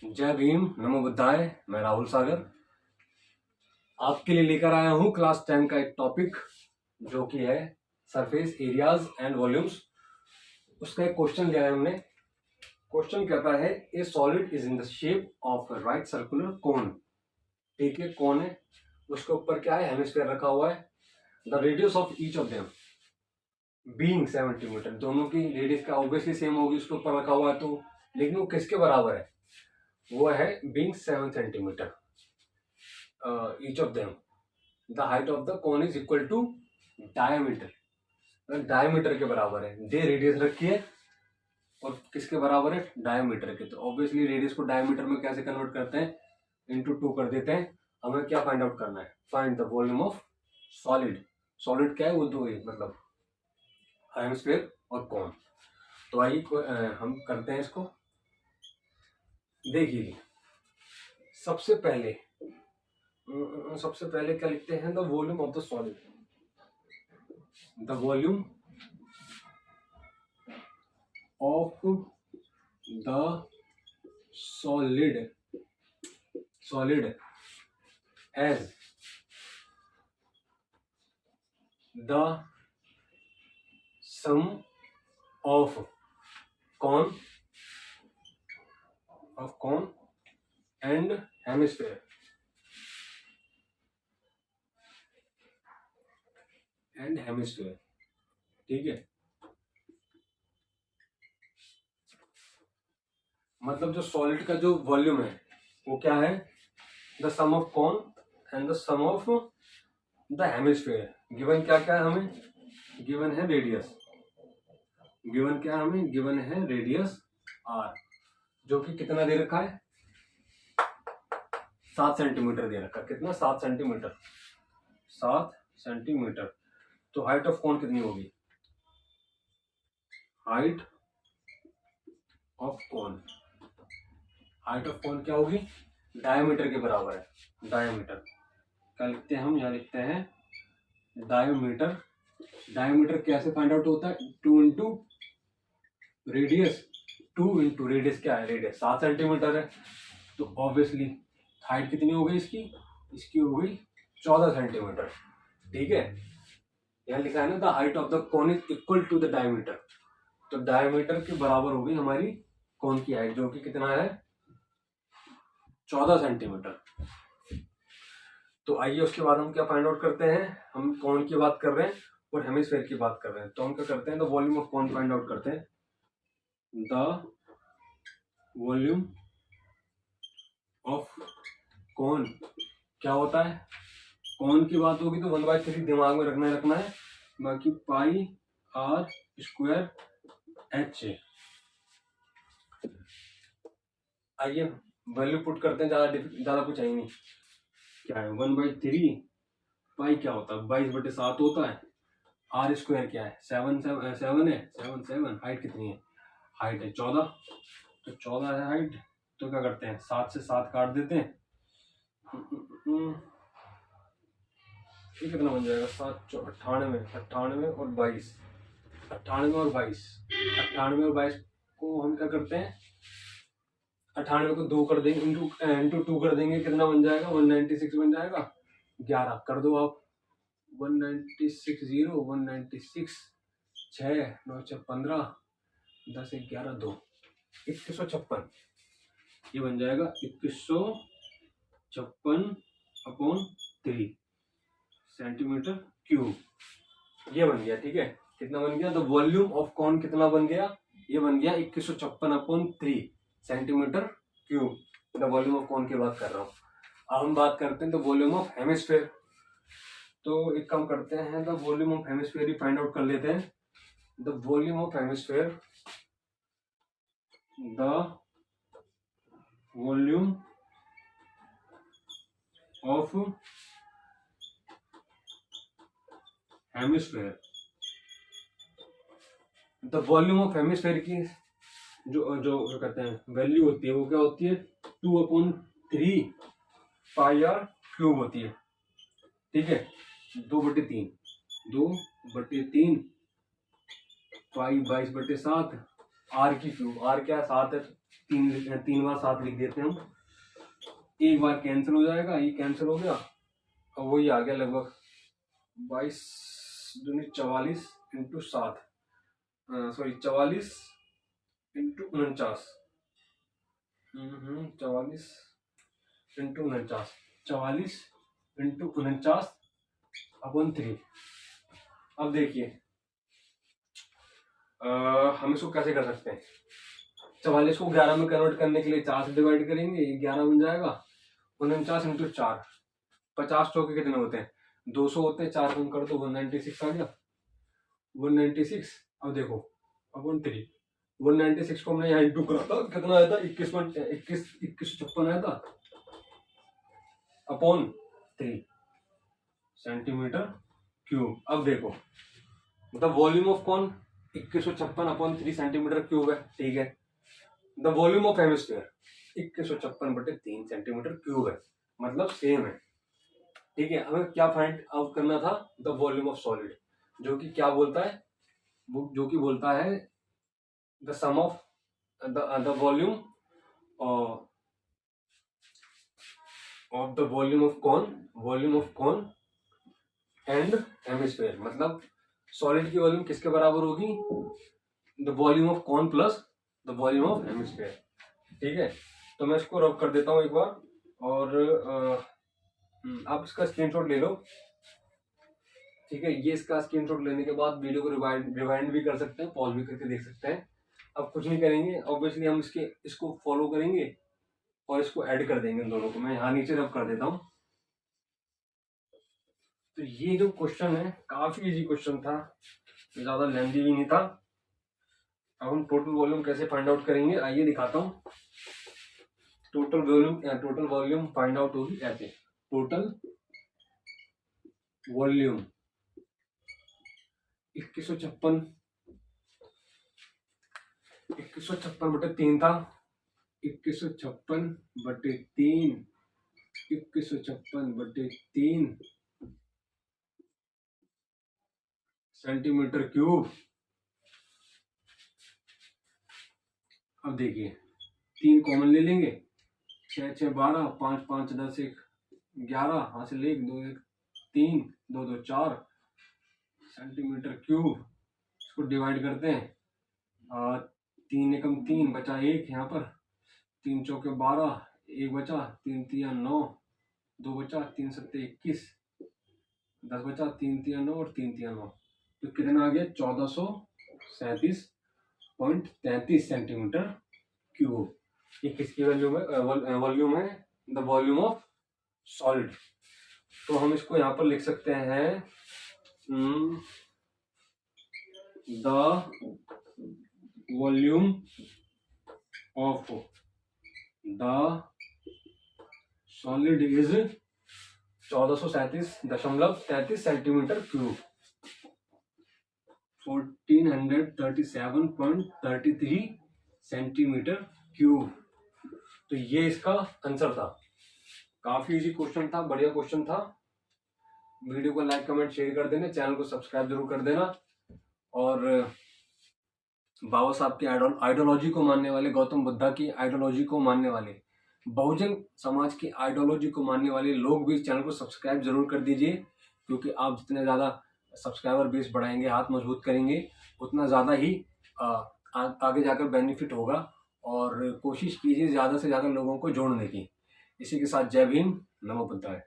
जय भीम, नमो बुद्धाय। मैं राहुल सागर आपके लिए लेकर आया हूं क्लास 10 का एक टॉपिक जो कि है सरफेस एरियाज एंड वॉल्यूम्स। उसका एक क्वेश्चन लिया है हमने। क्वेश्चन कहता है ए solid is in the shape of right circular cone. ठीक है, कोन है, उसके ऊपर क्या है, हेमिस्फीयर रखा हुआ है। The radius of each of them being 7 centimetre. दोनों की रेडियस का ऑब्वियसली सेम होगी, उसके ऊपर रखा हुआ है तो, लेकिन वो किसके बराबर है? वो है being 7 centimetre each of them. The height of the cone is equal to diameter. Diameter के बराबर है। दे रेडियस रखी है और किसके बराबर है? डायमीटर के। तो ऑब्वियसली रेडियस को डायमीटर में कैसे कन्वर्ट करते हैं? इंटू 2 कर देते हैं। हमें क्या फाइंड आउट करना है? Find the volume of solid. Solid क्या है? वो दो ही, मतलब हेमिस्फीयर और कोन। तो आइए हम करते हैं इसको। देखिए, सबसे पहले क्या लिखते हैं? The volume of the solid. The volume of the solid as the sum of cone and hemisphere. ठीक है, मतलब जो सॉलिड का जो वॉल्यूम है वो क्या है? The sum of cone and the sum of the hemisphere. Given क्या क्या है हमें? गिवन है रेडियस। गिवन है रेडियस आर, जो कि कितना दे रखा है? 7 सेंटीमीटर दे रखा है। कितना? 7 सेंटीमीटर। 7 सेंटीमीटर। तो हाइट ऑफ कोन कितनी होगी? हाइट ऑफ कोन क्या होगी? डायमीटर के बराबर है। डायमीटर क्या लिखते हैं हम? यहाँ लिखते हैं डायमीटर। डायमीटर कैसे फाइंड आउट होता है? 2 इंटू रेडियस। 2 इंटू रेडियस क्या है? रेडियस 7 सेंटीमीटर है। तो ऑब्वियसली हाइट कितनी हो गई इसकी? इसकी हो गई 14 सेंटीमीटर। ठीक है, यहाँ लिखा है ना, the height of the cone is equal to the diameter. तो डायमीटर के बराबर होगी हमारी कोन की हाइट, जो कि कितना है? 14 सेंटीमीटर। तो आइए उसके बाद हम क्या फाइंड आउट करते हैं। हम कोन की बात कर रहे हैं और हेमिस्फीयर की बात कर रहे हैं, तो हम क्या करते हैं? The volume of cone find out करते हैं। द वॉल्यूम ऑफ कोन क्या होता है? कोन की बात होगी तो 1/3 दिमाग में रखना है, बाकी पाई आर स्क्वायर एच। आइए वैल्यू पुट करते हैं, ज्यादा कुछ है ही नहीं। क्या है? 1/3 पाई क्या होता है? 22/7 होता है। आर स्क्वायर क्या है? 7 है। 7 हाइट कितनी है? हाइट है 14। तो 14 है हाइट। तो क्या करते हैं? 7 से 7 काट देते हैं। ये कितना बन जाएगा? 7 98 और 22। 98 और 22 को हम क्या करते हैं? 98 को 2 कर देंगे, इंटू 2 कर देंगे, कितना बन जाएगा? 196 बन जाएगा। 11 कर दो आप। 196 0 196 6 9 6 15 10 11 2 2156। ये बन जाएगा 2156/3 सेंटीमीटर क्यूब। ये बन गया। ठीक है, कितना बन गया? द वॉल्यूम ऑफ कोन कितना बन गया? ये बन गया 2156/3 centimetre cube. The volume of cone की बात कर रहा हूँ। अब हम बात करते हैं द वॉल्यूम ऑफ हेमिस्फीयर। तो एक काम करते हैं, the volume of hemisphere he find out कर लेते हैं। The volume of hemisphere, the volume of hemisphere. The volume of hemisphere की जो कहते हैं वैल्यू होती है, वो क्या होती है? 2/3 पाई आर क्यूब होती है। ठीक है, 2/3 पाई 22/7 आर की क्यूब। आर क्या? 7 है, तीन बार 7 लिख देते हैं हम। एक बार कैंसिल हो जाएगा, ये कैंसिल हो गया, अब वही आ गया लगभग 22 दूनी 44 into 7, sorry 44 into 49, 44 into 49, 44 into 49 अपन 3। अब देखिए हम इसको कैसे कर सकते हैं। 44 को 11 में कन्वर्ट करने के लिए 4 से डिवाइड करेंगे, 11 बन जाएगा। 49 इंटू 4, 50 चौके कितने होते हैं, 200 होते हैं, 4 कम कर दो 196 आ गया, 196। अब देखो अपन 3, 196 को हमने यहाँ इंटू करा था, कितना आया था 2156 आया था अपॉन 3 सेंटीमीटर क्यूब। अब देखो मतलब volume of cone 2156 upon 3 centimetre cube है, ठीक है। The volume of hemisphere 2156/3 centimetre cube है, मतलब सेम है, ठीक है। हमें क्या फाइंड आउट करना था, द वॉल्यूम ऑफ सॉलिड, जो कि क्या बोलता है, जो कि बोलता है the sum of the volume of the volume of cone and hemisphere. मतलब सॉलिड की वॉल्यूम किसके बराबर होगी, the volume of cone plus the volume of hemisphere, ठीक है। तो मैं इसको रब कर देता हूं एक बार, और आप इसका स्क्रीनशॉट ले लो, ठीक है। ये इसका स्क्रीनशॉट लेने के बाद वीडियो को रिवाइंड भी कर सकते हैं, पॉज भी करके देख सकते हैं। अब कुछ नहीं करेंगे, ऑब्वियसली हम इसको फॉलो करेंगे और इसको ऐड कर देंगे इन दोनों को। मैं यहाँ नीचे रब कर देता हूँ। तो ये जो क्वेश्चन है काफी इजी क्वेश्चन था, ज्यादा लेंथी भी नहीं था। अब हम टोटल वॉल्यूम कैसे फाइंड आउट करेंगे, आइए दिखाता हूँ। टोटल वॉल्यूम फाइंड आउट होगी ऐसे, टोटल वॉल्यूम 2156/3 था, 2156/3 सेंटीमीटर क्यूब। अब देखिए 3 कॉमन ले लेंगे, 6 6 12, 5 5 10 1 11, हासिल 1 2 1 3 2 2 4 सेंटीमीटर क्यूब। इसको डिवाइड करते हैं, 3 एकम 3 बचा 1, यहाँ पर 3 चौके 12, 1 बचा, 3 3 9, 2 बचा, 3 7 21, 10 बचा, 3 3 9 और 3 3 9। तो कितना आ गया 1437.33 सेंटीमीटर क्यूब। ये किसकी वॉल्यूम है, वॉल्यूम है, द वॉल्यूम ऑफ सॉलिड। तो हम इसको यहाँ पर लिख सकते हैं, the volume of the solid is 1437.33 centimetre cube, 1437.33 centimetre cube. तो ये इसका आंसर था। काफी इजी क्वेश्चन था, बढ़िया क्वेश्चन था। वीडियो को लाइक कमेंट शेयर कर देना, चैनल को सब्सक्राइब जरूर कर देना। और बाबा साहब की आइडियोलॉजी को मानने वाले, गौतम बुद्धा की आइडियोलॉजी को मानने वाले, बहुजन समाज की आइडियोलॉजी को मानने वाले लोग भी चैनल को सब्सक्राइब जरूर कर दीजिए, क्योंकि आप जितने ज्यादा सब्सक्राइबर बेस बढ़ाएंगे, हाथ मजबूत करेंगे, उतना ज्यादा ही आगे जाकर बेनिफिट होगा। और कोशिश कीजिए ज्यादा से ज्यादा लोगों को जोड़ने की। इसी के साथ जय भीम, नमो बुद्धाय।